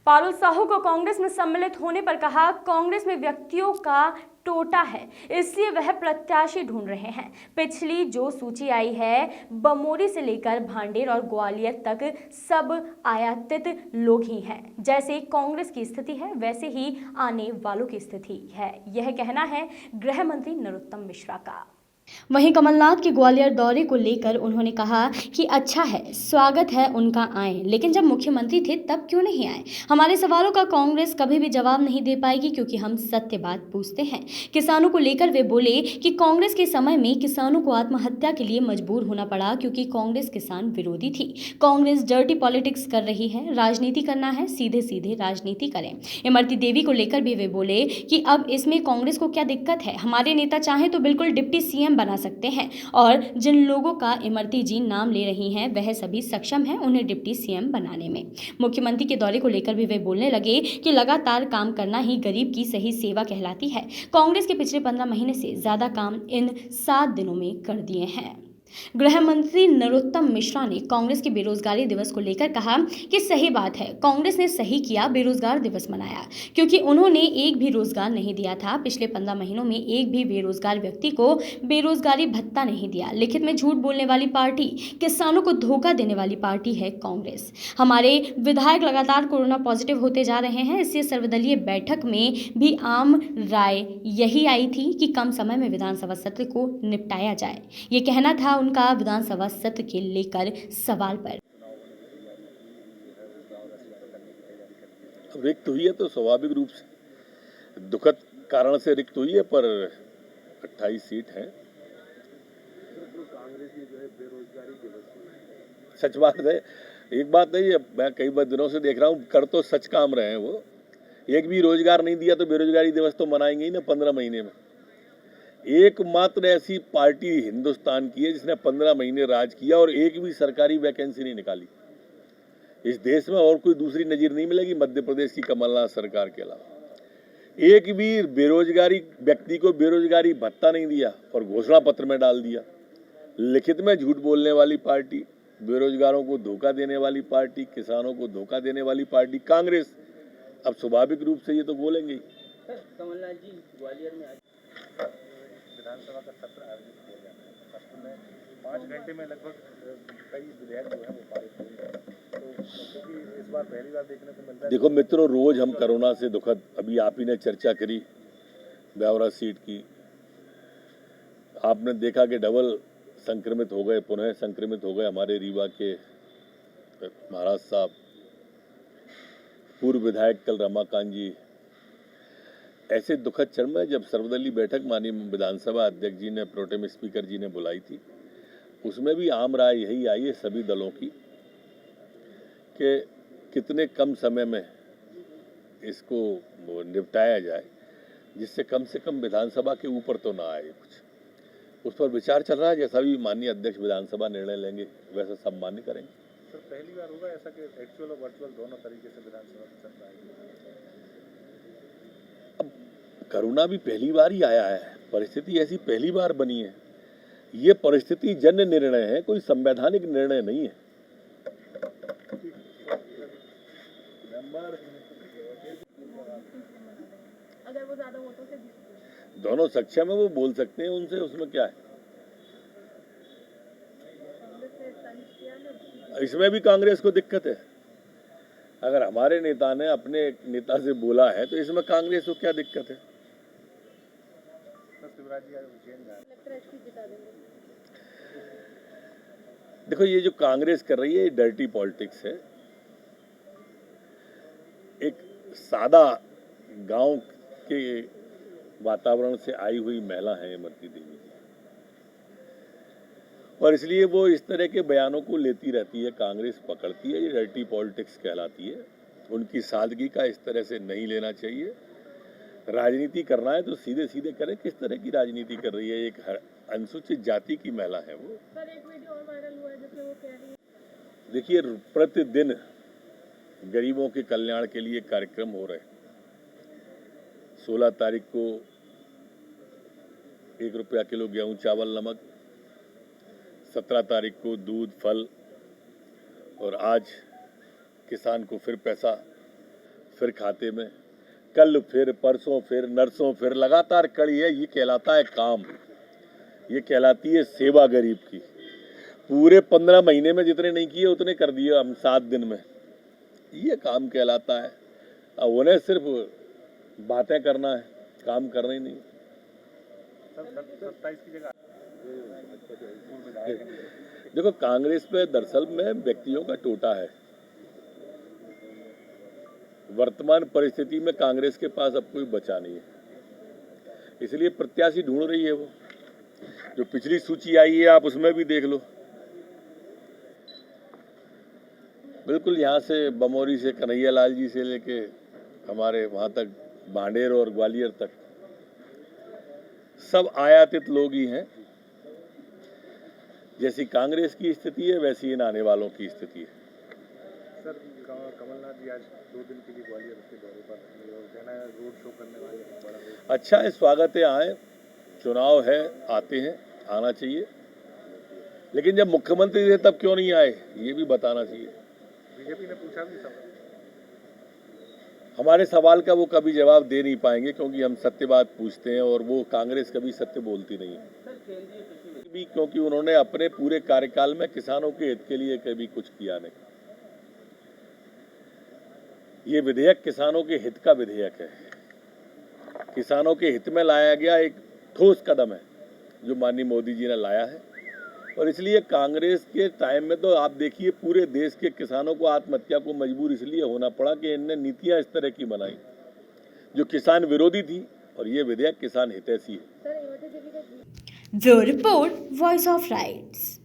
पारुल साहू को कांग्रेस में सम्मिलित होने पर कहा, कांग्रेस में व्यक्तियों का टोटा है, इसलिए वह प्रत्याशी ढूंढ रहे हैं। पिछली जो सूची आई है, बमोरी से लेकर भांडेर और ग्वालियर तक सब आयातित लोग ही हैं। जैसे कांग्रेस की स्थिति है, वैसे ही आने वालों की स्थिति है, यह कहना है गृह मंत्री नरोत्तम मिश्रा का। वहीं कमलनाथ के ग्वालियर दौरे को लेकर उन्होंने कहा कि अच्छा है, स्वागत है उनका आए, लेकिन जब मुख्यमंत्री थे तब क्यों नहीं आए। हमारे सवालों का कांग्रेस कभी भी जवाब नहीं दे पाएगी, क्योंकि हम सत्य बात पूछते हैं। किसानों को लेकर वे बोले कि कांग्रेस के समय में किसानों को आत्महत्या के लिए मजबूर होना पड़ा, क्योंकि कांग्रेस किसान विरोधी थी। कांग्रेस डर्टी पॉलिटिक्स कर रही है, राजनीति करना है, सीधे सीधे राजनीति करें। इमरती देवी को लेकर भी वे बोले कि अब इसमें कांग्रेस को क्या दिक्कत है, हमारे नेता चाहें तो बिल्कुल डिप्टी सीएम बना सकते हैं, और जिन लोगों का इमरती जी नाम ले रही हैं वह सभी सक्षम हैं उन्हें डिप्टी सीएम बनाने में। मुख्यमंत्री के दौरे को लेकर भी वे बोलने लगे कि लगातार काम करना ही गरीब की सही सेवा कहलाती है। कांग्रेस के पिछले 15 महीने से ज्यादा काम इन 7 दिनों में कर दिए हैं। गृह मंत्री नरोत्तम मिश्रा ने कांग्रेस के बेरोजगारी दिवस को लेकर कहा कि सही बात है, कांग्रेस ने सही किया, बेरोजगार दिवस मनाया, क्योंकि उन्होंने एक भी रोजगार नहीं दिया था। पिछले 15 महीनों में एक भी बेरोजगार व्यक्ति को बेरोजगारी भत्ता नहीं दिया। लिखित में झूठ बोलने वाली पार्टी, किसानों को धोखा देने वाली पार्टी है कांग्रेस। हमारे विधायक लगातार कोरोना पॉजिटिव होते जा रहे हैं, इसलिए सर्वदलीय बैठक में भी आम राय यही आई थी कि कम समय में विधानसभा सत्र को निपटाया जाए। ये कहना था उनका विधानसभा सत्र के लेकर सवाल पर। रिक्त हुई है तो स्वाभाविक रूप से दुखद कारण से रिक्त हुई है, पर 28 सीट है। सच बात है, एक बात नहीं है, मैं कई बार दिनों से देख रहा हूँ, कर तो सच काम रहे हैं वो। एक भी रोजगार नहीं दिया तो बेरोजगारी दिवस तो मनाएंगे ही ना 15 महीने में। एकमात्र ऐसी पार्टी हिंदुस्तान की है जिसने 15 महीने राज किया और एक भी सरकारी वैकेंसी नहीं निकाली। इस देश में और कोई दूसरी नजीर नहीं मिलेगी मध्य प्रदेश की कमलनाथ सरकार के अलावा। एक भी बेरोजगारी व्यक्ति को बेरोजगारी भत्ता नहीं दिया और घोषणा पत्र में डाल दिया। लिखित में झूठ बोलने वाली पार्टी, बेरोजगारों को धोखा देने वाली पार्टी, किसानों को धोखा देने वाली पार्टी कांग्रेस। अब स्वाभाविक रूप से ये तो बोलेंगे ही। कमलनाथ जी ग्वालियर में आज विधानसभा का सत्र आयोजित किया जाना है। सत्र में 5 घंटे में लगभग कई विधेयक जो है वो पारित होंगे, तो क्योंकि इस बार पहली बार देखने को मिलता है। देखो मित्रों, रोज हम कोरोना से दुखद, अभी आप ही ने चर्चा करी ब्यावरा सीट की। आपने देखा कि डबल संक्रमित हो गए, पुनः संक्रमित हो गए हमारे रीवा के महाराज साहब, पूर्व विधायक कल रमाकांत जी। ऐसे दुखद क्षण में जब सर्वदलीय बैठक माननीय विधानसभा अध्यक्ष जी ने, प्रोटेम स्पीकर जी ने बुलाई थी, उसमें भी आम राय यही आई है सभी दलों की कि कितने कम समय में इसको निपटाया जाए, जिससे कम से कम विधानसभा के ऊपर तो ना आए कुछ। उस पर विचार चल रहा है, जैसा भी माननीय अध्यक्ष विधानसभा निर्णय लेंगे वैसा सब मान्य करेंगे। सर, पहली बार होगा ऐसा कि एक्चुअल और वर्चुअल दोनों तरीके से विधानसभा में चल रहा है। अब कोरोना भी पहली बार ही आया है, परिस्थिति ऐसी पहली बार बनी है। ये परिस्थिति जन्य निर्णय है, कोई संवैधानिक निर्णय नहीं है। अगर वो ज्यादा वोटों से दोनों सक्षम है, वो बोल सकते हैं उनसे, उसमें क्या है। इसमें भी कांग्रेस को दिक्कत है। अगर हमारे नेता ने अपने नेता से बोला है तो इसमें कांग्रेस को क्या दिक्कत है। देखो, ये जो कांग्रेस कर रही है ये डर्टी पॉलिटिक्स है। एक सादा गांव के वातावरण से आई हुई महिला है इमरती देवी जी, और इसलिए वो इस तरह के बयानों को लेती रहती है, कांग्रेस पकड़ती है। ये डर्टी पॉलिटिक्स कहलाती है। उनकी सादगी का इस तरह से नहीं लेना चाहिए। राजनीति करना है तो सीधे सीधे करें। किस तरह की राजनीति कर रही है, एक अनुसूचित जाति की महिला है वो। सर, एक वीडियो और वायरल हुआ है जिसमें वो कह रही है, देखिए, प्रतिदिन गरीबों के कल्याण के लिए कार्यक्रम हो रहे हैं। 16 तारीख को 1 रुपया किलो गेहूं, चावल, नमक, 17 तारीख को दूध, फल, और आज किसान को फिर पैसा फिर खाते में, कल फिर, परसों फिर, नरसों फिर, लगातार कड़ी है। ये कहलाता है काम, ये कहलाती है सेवा गरीब की। पूरे 15 महीने में जितने नहीं किए उतने कर दिए हम 7 दिन में, ये काम कहलाता है। अब उन्हें सिर्फ बातें करना है, काम करना ही नहीं। सर 27 की जगह पूर्व विधायक हैं। देखो, कांग्रेस पे दरअसल में व्यक्तियों का टोटा है। वर्तमान परिस्थिति में कांग्रेस के पास अब कोई बचा नहीं है, इसलिए प्रत्याशी ढूंढ रही है वो। जो पिछली सूची आई है आप उसमें भी देख लो, बिल्कुल यहाँ से बमोरी से कन्हैया लाल जी से लेके हमारे वहाँ तक भांडेर और ग्वालियर तक सब आयातित लोग ही हैं। जैसी कांग्रेस की स्थिति है वैसी इन आने वालों की स्थिति है। सर कमलनाथ जी आज 2 दिन के लिए ग्वालियर के दौरे पर और कहना है रोड शो करने वाले हैं, बड़ा रोड। अच्छा है, स्वागत है, आए, चुनाव है, आते हैं, आना चाहिए। लेकिन जब मुख्यमंत्री थे तब क्यों नहीं आए, ये भी बताना चाहिए। बीजेपी ने पूछा भी सवाल, हमारे सवाल का वो कभी जवाब दे नहीं पाएंगे क्योंकि हम सत्य बात पूछते हैं और वो कांग्रेस कभी सत्य बोलती नहीं है भी, क्योंकि उन्होंने अपने पूरे कार्यकाल में किसानों के हित के लिए कभी कुछ किया नहीं। ये विधेयक किसानों के हित का विधेयक है, किसानों के हित में लाया गया एक ठोस कदम है जो माननीय मोदी जी ने लाया है। और इसलिए कांग्रेस के टाइम में तो आप देखिए पूरे देश के किसानों को आत्महत्या को मजबूर इसलिए होना पड़ा कि इनने नीतियां इस तरह की बनाई जो किसान विरोधी थी, और ये विधेयक किसान हितैषी है। Bureau report, voice of rights.